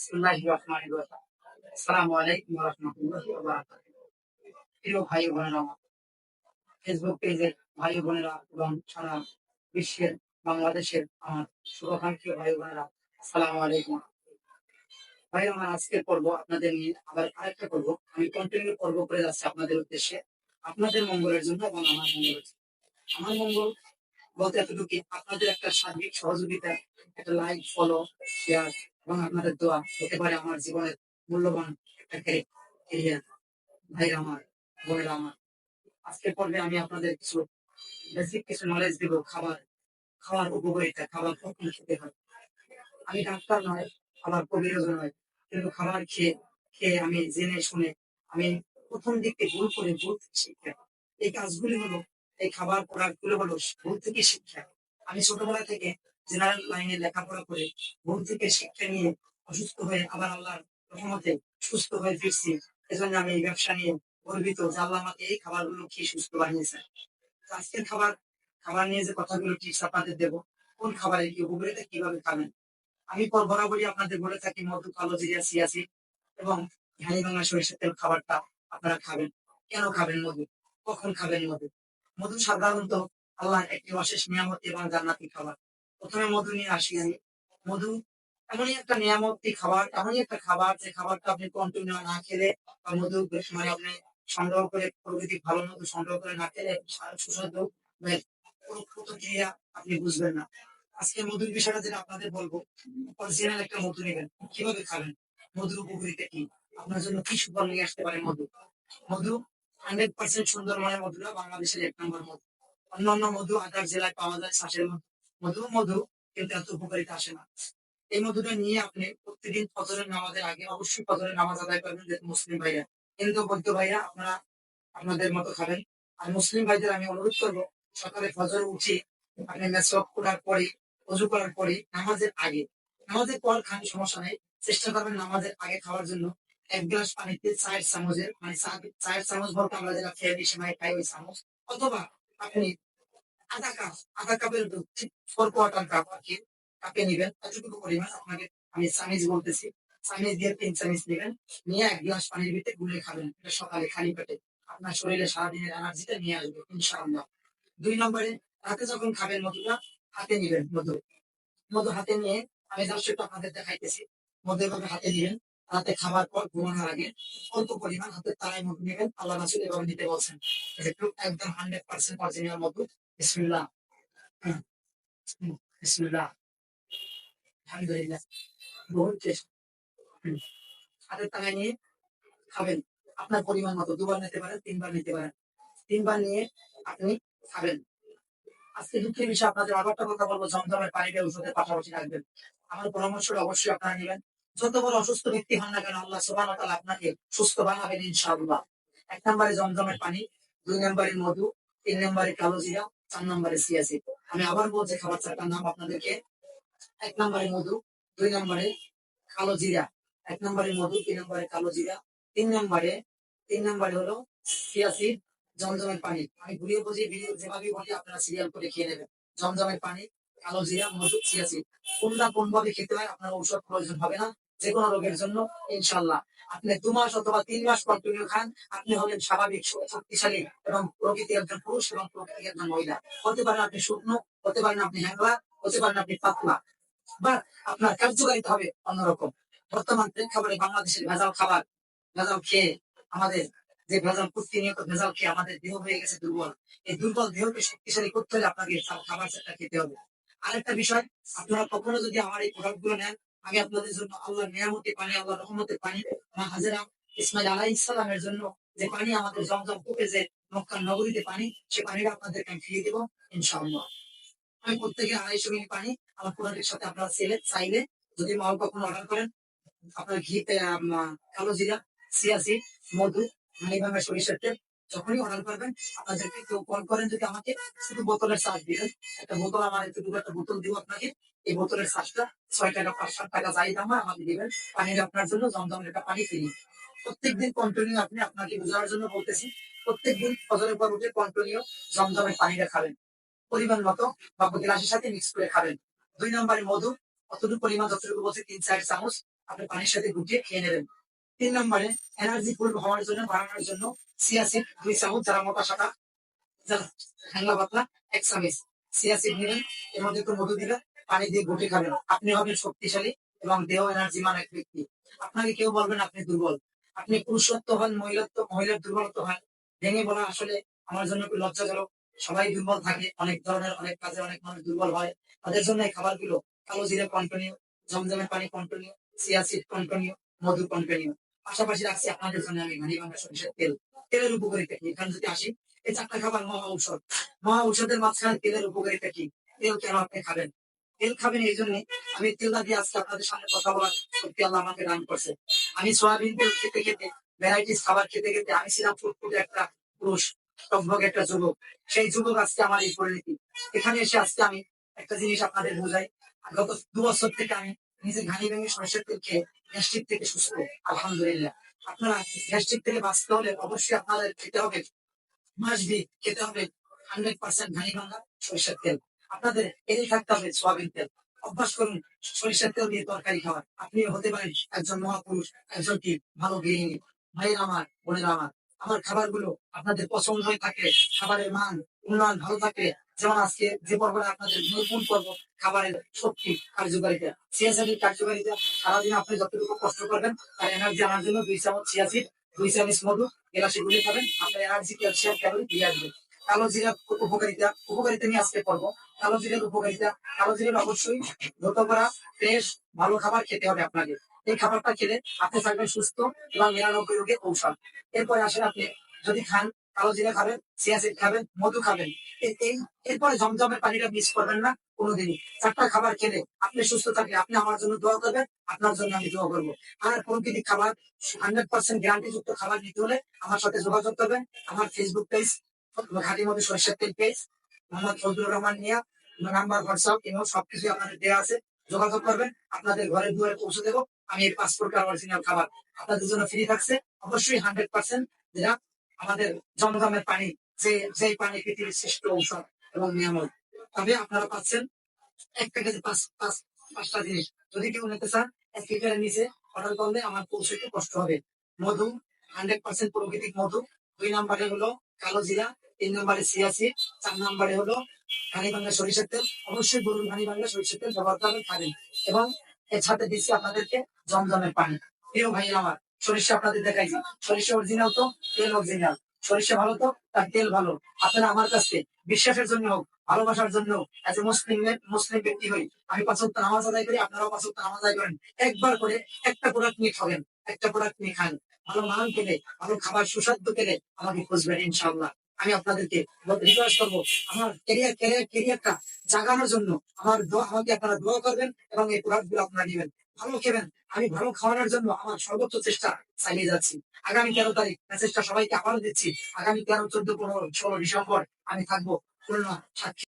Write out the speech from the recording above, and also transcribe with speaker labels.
Speaker 1: বিসমিল্লাহির রহমানির রহিম। আসসালামু আলাইকুম ওয়া রাহমাতুল্লাহি ওয়া বারাকাতুহু। প্রিয় ভাই ও বোনেরা, ফেসবুক পেজের ভাই ও বোনেরা এবং সারা বিশ্বের বাংলাদেশের আমার শুভাকাঙ্ক্ষী ভাই ও বোনেরা, আসসালামু আলাইকুম। ভাই আমার আজকের পর্ব আপনাদের নিয়ে আবার আরেকটা পর্ব আমি কন্টিনিউ পর্ব করে যাচ্ছি আপনাদের উদ্দেশ্যে, আপনাদের মঙ্গলের জন্য এবং আমার মঙ্গলের জন্য। আমার মঙ্গল বলতে এতটুকু, আপনাদের একটা সার্বিক সহযোগিতা, একটা লাইক, ফলো, শেয়ার এবং আপনাদের দোয়া হতে পারে আমার জীবনের মূল্যবান একটা ক্যারিয়ার। ভাইরা আমার, বোনেরা আমার, আজকের পর্বে আমি আপনাদের কিছু বেসিক কিছু নলেজ দিব। খাওয়ার উপকারিতা, খাবার কখন খেতে হয়। আমি ডাক্তার নয়, খাবার কবিরাজও নয়, কিন্তু খাবার খেয়ে খেয়ে আমি জেনে শুনে আমি প্রথম দিকে ভুল থেকে শিক্ষা। এই কাজগুলি হলো, এই খাবার প্রোডাক্ট গুলো হলো ভুল থেকে শিক্ষা। আমি ছোটবেলা থেকে জেনারেল লাইনে লেখাপড়া করে ভুল থেকে শিক্ষা নিয়ে অসুস্থ হয়ে আবার আল্লাহর রহমতে সুস্থ হয়ে ফিরছি। এজন্য আমি এই ব্যবসা নিয়ে গর্বিত যে আল্লাহ আমাকে এই খাবারগুলো খেয়ে সুস্থ বানিয়েছে। তো আজকের খাবার নিয়ে যে কথাগুলো টিপস আপনাদের দেবো, কোন খাবারের কি উপকারিতা, কিভাবে খাবেন। আমি বরাবরই আপনাদের বলে থাকি মধু, কালো জিরা, চিয়াসিড এবং ঘানি ভাঙা সরিষার তেল খাবারটা আপনারা খাবেন। কেন খাবেন মধু, কখন খাবেন মধু? মধু সাধারণত আল্লাহর একটি অশেষ নিয়ামত এবং জান্নাতি খাবার। প্রথমে মধু নিয়ে আসি আমি। মধু এমনই একটা নিয়ামতী খাবার, এমনই একটা খাবার যে খাবারটা আপনি কন্টিনিউ না খেলে বা মধু মানে আপনি সংগ্রহ করে প্রকৃতি ভালো মধু সংগ্রহ করে না খেলে সুস্বাদু বা প্রতিক্রিয়া আপনি বুঝবেন না। আজকে মধুর বিষয়টা যেটা আপনাদের বলবো, অরিজিনাল একটা মধু নেবেন, কিভাবে খাবেন, মধুর উপকারিতা কি, আপনার জন্য কি সুফল নিয়ে আসতে পারে মধু। মধু 100% সুন্দরবনের মধুরা বাংলাদেশের 1 নম্বর মধু। অন্যান্য মধু আদার জেলায় পাওয়া যায়, শ্বাসের মধু কিন্তু এত উপকারিতা আসে না। এই মধুটা নিয়ে আপনি প্রতিদিন ফজরের নামাজের আগে অবশ্যই ফজরের নামাজ আদায় করবেন, যেহেতু মুসলিম ভাইরা। হিন্দু বৌদ্ধ ভাইরা আপনারা আপনাদের মতো খাবেন। আর মুসলিম ভাইদের আমি অনুরোধ করবো, সকালে ফজর উঠে আপনি মেসওয়াক করার পরে, অজু করার পরে, নামাজের আগে, নামাজের পর খান সমস্যা নেই, চেষ্টা করবেন নামাজের আগে খাওয়ার জন্য 1 গ্লাস পানিতে 4 চামচের মানে 4 চামচ বলতে আমরা যেটা ফেরি সময় খাই ওই চামচ, অথবা আপনি আধা কাপের ঠিক 4/4 কাপ আর কি কাপে নিবেন, এতটুকু পরিমাণ আপনাকে আমি চামিচ বলতেছি। চামিচ দিয়ে 3 চামিচ নিবেন, নিয়ে 1 গ্লাস পানির ভিতরে গুলে খাবেন। এটা সকালে খালি পেটে আপনার শরীরে সারাদিনের এনার্জিটা নিয়ে আসবে ইনশাআল্লাহ। 2 নম্বরে, রাতে যখন খাবেন মধুটা হাতে নিবেন। মধু হাতে নিয়ে আমি জাস্ট একটু আপনাদের দেখাইতেছি। মধু এভাবে হাতে নিবেন, রাতে খাবার পর ঘুমানোর আগে অল্প পরিমাণ হাতের তালায় মধু নিবেন। আল্লাহ রাসূল এভাবে নিতে বলছেন। একটু একদম 100% অরিজিনাল মধু। বিসমিল্লাহ। হুম, হুম, বিসমিল্লাহ, আলহামদুলিল্লাহ। বহুত টেস্ট। হাতের তালায় নিয়ে খাবেন। আপনার পরিমাণ মতো 2 বার নিতে পারেন, 3 বার নিতে পারেন। 3 বার নিয়ে আপনি খাবেন। আজকে দুঃখের বিষয় আপনাদের আবার একটা কথা বলবো, জমজমের পানিটা ওষুধের পাশাপাশি রাখবেন। আমার পরামর্শটা অবশ্যই আপনারা নেবেন। যত বড় অসুস্থ ব্যক্তি হন না কেন, আল্লাহ সুবহানাহু ওয়া তাআলা আপনাকে সুস্থ বানাবেন ইনশাআল্লাহ। 1 নম্বরে জমজমের পানি, 2 নম্বরে মধু, 3 নম্বরে কালো জিরা, 4 নম্বরে চিয়াসিড। আমি আবার বলছি খাবার চারটার নাম আপনাদেরকে। 1 নম্বরে মধু, 2 নম্বরে কালো জিরা, 1 নম্বরে মধু, 2 নম্বরে কালো জিরা, 3 নম্বরে 3 নম্বরে হলো চিয়াসিড, জমজমের পানি। আমি ঘুরিয়ে বুঝিয়ে ভিডিও যেভাবে বলি আপনারা সিরিয়াল করে খেয়ে নেবেন। জমজমের পানি, কালো জিরা, মধু, চিয়াসিড। কোনটা কোন ভাবে খেতে হয় আপনার ঔষধ প্রয়োজন হবে না, যে কোনো রোগের জন্য ইনশাল্লাহ। আপনি 2 মাস অথবা 3 মাস কন্টিনিউ খান, আপনি হলেন স্বাভাবিক শক্তিশালী এবং প্রকৃতি একজন পুরুষ এবং প্রকৃতি একজন মহিলা। হতে পারেন আপনি শুকনো, হতে পারেন আপনি হ্যাংলা, হতে পারেন আপনি পাতলা, বা আপনার কার্যকারিতা হবে অন্যরকম। বর্তমান প্রেক্ষাপটে বাংলাদেশের ভেজাল খেয়ে আমাদের যে ভেজাল প্রতিনিয়ত ভেজাল খেয়ে আমাদের দেহ হয়ে গেছে দুর্বল। এই দুর্বল দেহকে শক্তিশালী করতে হলে আপনাকে খাবার সেটা খেতে হবে। আরেকটা বিষয়, আপনারা কখনো যদি আমার এই প্রোডাক্ট গুলো নেন, আমি আপনাদের জন্য আল্লাহর নিয়ামতের পানি, আল্লাহ রহমতের পানি, মা হাজেরা ইসমাইল আলাইহিস সালামের জন্য যে পানি আমাদের জমজম কূপে, যে মক্কার নগরীতে পানি, সে পানিটা আপনাদেরকে আমি ফিরিয়ে দেবো ইনশাআল্লাহ। আমি প্রত্যেকে 250 মিলি পানি আমার প্রোডাক্টের সাথে আপনারা চাইলে যদি মাল কখনো অর্ডার করেন, আপনার ঘি, কালো জিরা, চিয়াসিড, মধু, হানিভাঙা সরিষার তেল যখনই অর্ডার করবেন, আপনাদেরকে কেউ কল করেন যদি আমাকে, শুধু বোতলের চার্জ দিবেন। একটা বোতল, আমার এতটুকু একটা বোতল দিব আপনাকে। এই বোতলের চার্জটা 6 টাকা, 5-7 টাকা যাই দাম হয় আমাকে দিবেন। পানিটা আপনার জন্য জমজমের একটা পানি ফ্রি। প্রত্যেকদিন কন্টিনিউ আপনি, আপনাকে বোঝানোর জন্য বলতেছি, প্রত্যেকদিন ফজরের পর উঠে কন্টিনিউ জমজমের পানিটা খাবেন পরিমাণ মতো, বা গ্লাসের সাথে মিক্স করে খাবেন। 2 নম্বরে মধু, অতটুকু পরিমাণ যতটুকু বলছে 3-4 চামচ। আপনি পানির সাথে গুটিয়ে খেয়ে নেবেন। 3 নম্বরে এনার্জি ফুল হওয়ার জন্য, বাড়ানোর জন্য সিয়াসিড 2 চামচ, যারা মোটা সাদা, যারা ঠান্ডা পাতলা 1 চামচ সিয়াসিড নেবেন। এর মধ্যে একটু মধু দিবেন, পানি দিয়ে গুটে খাবেন। আপনি হবেন শক্তিশালী এবং দেহ এনার্জিমান এক ব্যক্তি। আপনাকে কেউ বলবেন আপনি দুর্বল। আপনি পুরুষত্ব হন, মহিলাত্ব, মহিলার দুর্বলত্ব হয়, ভেঙে বলা আসলে আমার জন্য একটু লজ্জাজনক। সবাই দুর্বল থাকে, অনেক ধরনের অনেক কাজে অনেক মানুষ দুর্বল হয়। তাদের জন্য এই খাবারগুলো কালো জিরে কন্টিনিউ, জমজমের পানি কন্টিনিউ, সিয়াসিড কন্টিনিউ, মধু কন্টিনিউ। পাশাপাশি রাখছি আপনাদের জন্য আমি ঘানি ভাঙা সরিষার তেল। তেলের উপকারিতা কি এখানে যদি আসি, এই 4টা খাবার মহা ঔষধ। মহা ঔষধের মাঝখানে তেলের উপকারিতা কি? তেল কেন আপনি খাবেন? তেল খাবেন এই জন্য, আমি তেলটা দিয়ে আজকে আপনাদের সামনে কথা বলার সত্যি আল্লাহ আমাকে দান করছে। আমি সয়াবিন তেল খেতে খেতে, ভ্যারাইটিস খাবার খেতে খেতে আমি ছিলাম ফুটফুটে একটা পুরুষ, টকবগে একটা যুবক। সেই যুবক আজকে আমার এই পরিণতি। এখানে এসে আজকে আমি একটা জিনিস আপনাদের বোঝাই। গত 2 বছর থেকে আমি নিজে ঘানি ভেঙে সরষের তেল খেয়ে গ্যাস্ট্রিক থেকে সুস্থ, আলহামদুলিল্লাহ। আপনারা গ্যাস্ট্রিক থেকে বাঁচতে হলে অবশ্যই আপনাদের খেতে হবে, মাস্ট বি খেতে হবে 100% ঘানি ভাঙা সরিষার তেল। আপনাদের এড়িয়ে থাকতে হবে সোয়াবিন তেল। অভ্যাস করুন সরিষার তেল দিয়ে তরকারি খাওয়ার। আপনিও হতে পারেন একজন মহাপুরুষ, একজন কি ভালো গৃহিণী। ভাইয়েরা আমার, বোনেরা আমার খাবারগুলো আপনাদের পছন্দ হয়ে থাকলে, খাবারের মান উন্নয়ন ভালো থাকলে, যেমন আজকে যে পর্বটা আপনাদের নতুন পর্ব, খাবারের শক্তি কার্যকারিতা, সিয়াসিডের কার্যকারিতা, সারাদিন আপনি যতটুকু কষ্ট করবেন তার এনার্জি আনার জন্য 2 চামচ সিয়াসিড, 2 চামচ মধু গ্লাসে গুলে খাবেন, আপনার এনার্জি, ক্যালসিয়াম, ক্যালোরি দিয়ে আসবে। কালো জিরা উপকারিতা, উপকারিতা নিয়ে আজকে পড়বো। কালো জিরার উপকারিতা, কালো জিরার অবশ্যই দ্রুত করা ফ্রেশ ভালো খাবার খেতে হবে আপনাকে। এই খাবারটা খেলে আপনি থাকবেন সুস্থ এবং 99 রোগে ঔষধ। এরপরে আসেন আপনি যদি খান, কালো জিরা খাবেন, সিয়াসিড খাবেন, মধু খাবেন। এরপরে জমজমের পানিটা মিস করবেন না কোনোদিনই। 4টা খাবার খেলে আপনি সুস্থ থাকলে আপনি আমার জন্য দোয়া করবেন, আপনার জন্য আমি দোয়া করবো। আর প্রকৃতিক খাবার, 100% গ্যারান্টি যুক্ত খাবার নিতে হলে আমার সাথে যোগাযোগ করবেন। আমার ফেসবুক পেজ ঘাটির মধ্যে সরিষার তেল পেজ, মোহাম্মদ ফজলুর রহমান মিয়া, নাম্বার, হোয়াটসঅ্যাপ, ইমেল সবকিছু আপনাদের দেওয়া আছে। যোগাযোগ করবেন, আপনাদের ঘরে দুয়ারে পৌঁছে দেবো। আমি এই 5 প্রকার অরিজিনাল খাবার আপনাদের জন্য ফ্রি থাকছে। অবশ্যই 100% যেটা আমাদের জমজমের পানি, যেই পানি পৃথিবীর শ্রেষ্ঠ ঔষধ এবং নিয়ামক। তবে আপনারা পাচ্ছেন এক প্যাকেজে 5টা জিনিস। যদি কেউ নিতে চান, 1 লিটারের নিচে অর্ডার করলে আমার পৌঁছতে কষ্ট হবে। মধু, 100% প্রাকৃতিক মধু। 2 নম্বরে হলো কালো জিরা, 3 নম্বরে সিয়াসিড, 4 নম্বরে হলো ঘানি বাংলা সরিষার তেল। অবশ্যই গরুর ঘানি বাংলা সরিষার তেল ব্যবহার করবেন, খাবেন। এবং এর সাথে দিচ্ছি আপনাদেরকে জমজমের পানি। প্রিয় ভাই আমার, সরিষা আপনাদের দেখাইছি, সরিষা অরিজিনাল তো, তেল অরিজিনাল। সরিষা ভালো তো তার তেল ভালো। আপনারা আমার কাছে বিশ্বাসের জন্য হোক, ভালোবাসার জন্য হোক, এজ এ মুসলিম ব্যক্তি হই, আমি 5 ওয়াক্ত নামাজ আদায় করি, আপনারাও 5 ওয়াক্ত নামাজ আদায় করেন। একবার করে একটা প্রোডাক্ট নিয়ে খাবেন, একটা প্রোডাক্ট নিয়ে খান। ভালো মান পেলে, ভালো খাবার সুস্বাদু পেলে আমাকে খুঁজবেন ইনশাল্লাহ। আমি আপনাদেরকে রিকোয়েস্ট করবো, আমার ক্যারিয়ারটা জাগানোর জন্য আমার দোয়া, আমাকে আপনারা দোয়া করবেন এবং এই প্রোডাক্ট গুলো আপনারা নেবেন। ভালো খেবেন। আমি ভালো খাওয়ানোর জন্য আমার সর্বোচ্চ চেষ্টা চালিয়ে যাচ্ছি। আগামী 13 তারিখ মেসেজটা সবাইকে আবারও দিচ্ছি। আগামী 13, 14, 15, 16 ডিসেম্বর আমি থাকবো খুলনা, সাতক্ষীরা।